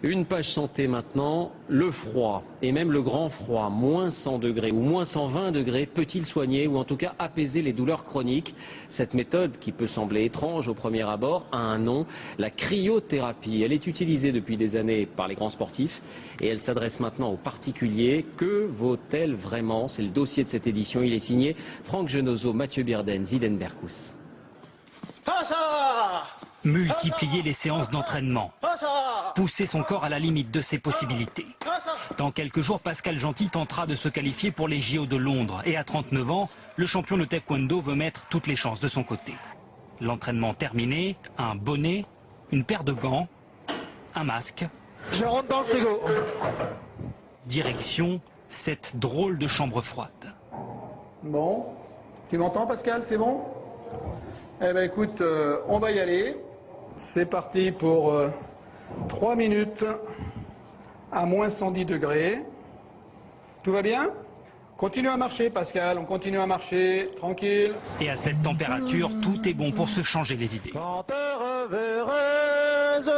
Une page santé maintenant, le froid et même le grand froid, moins 100 degrés ou moins 120 degrés, peut-il soigner ou en tout cas apaiser les douleurs chroniques? Cette méthode, qui peut sembler étrange au premier abord, a un nom, la cryothérapie. Elle est utilisée depuis des années par les grands sportifs et elle s'adresse maintenant aux particuliers. Que vaut-elle vraiment? C'est le dossier de cette édition. Il est signé Franck Genozo, Mathieu Bierden, Ziden Berkous. Multiplier les séances d'entraînement, pousser son corps à la limite de ses possibilités. Dans quelques jours, Pascal Gentil tentera de se qualifier pour les JO de Londres. Et à 39 ans, le champion de taekwondo veut mettre toutes les chances de son côté. L'entraînement terminé, un bonnet, une paire de gants, un masque. Je rentre dans le frigo. Direction cette drôle de chambre froide. Bon, tu m'entends Pascal, c'est bon? Eh ben écoute, on va y aller. C'est parti pour 3 minutes à moins 110 degrés. Tout va bien? Continue à marcher Pascal, on continue à marcher, tranquille. Et à cette température, tout est bon pour se changer les idées. Quand te reverrai-je,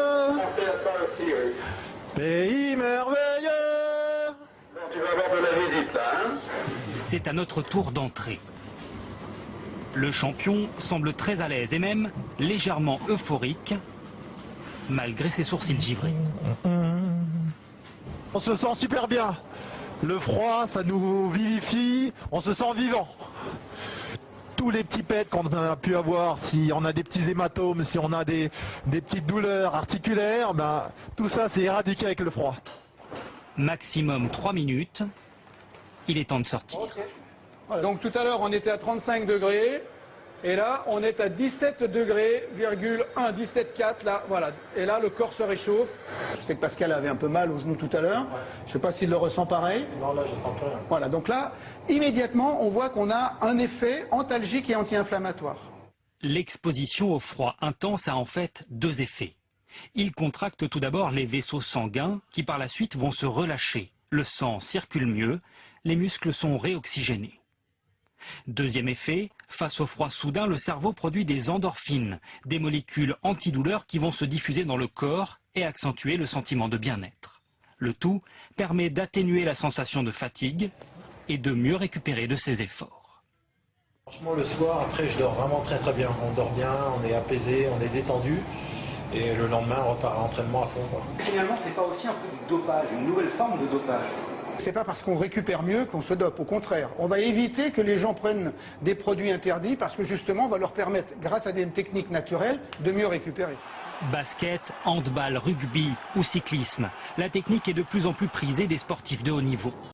pays merveilleux. Tu vas avoir de la visite là, hein? C'est à notre tour d'entrer. Le champion semble très à l'aise et même légèrement euphorique, malgré ses sourcils givrés. On se sent super bien. Le froid, ça nous vivifie, on se sent vivant. Tous les petits pets qu'on a pu avoir, si on a des petits hématomes, si on a des petites douleurs articulaires, ben, tout ça c'est éradiqué avec le froid. Maximum 3 minutes, il est temps de sortir. Voilà. Donc tout à l'heure on était à 35 degrés et là on est à 17 degrés, 1, 17,4 là, voilà. Et là le corps se réchauffe. Je sais que Pascal avait un peu mal au genou tout à l'heure. Je ne sais pas s'il le ressent pareil. Non, là je sens plus rien. Voilà, donc là immédiatement on voit qu'on a un effet antalgique et anti-inflammatoire. L'exposition au froid intense a en fait deux effets. Il contracte tout d'abord les vaisseaux sanguins qui par la suite vont se relâcher. Le sang circule mieux, les muscles sont réoxygénés. Deuxième effet, face au froid soudain, le cerveau produit des endorphines, des molécules antidouleurs qui vont se diffuser dans le corps et accentuer le sentiment de bien-être. Le tout permet d'atténuer la sensation de fatigue et de mieux récupérer de ses efforts. Franchement, le soir, après, je dors vraiment très très bien. On dort bien, on est apaisé, on est détendu. Et le lendemain, on repart à l'entraînement à fond, quoi. Finalement, c'est pas aussi un peu du dopage, une nouvelle forme de dopage? C'est pas parce qu'on récupère mieux qu'on se dope, au contraire. On va éviter que les gens prennent des produits interdits parce que justement on va leur permettre, grâce à des techniques naturelles, de mieux récupérer. Basket, handball, rugby ou cyclisme, la technique est de plus en plus prisée des sportifs de haut niveau.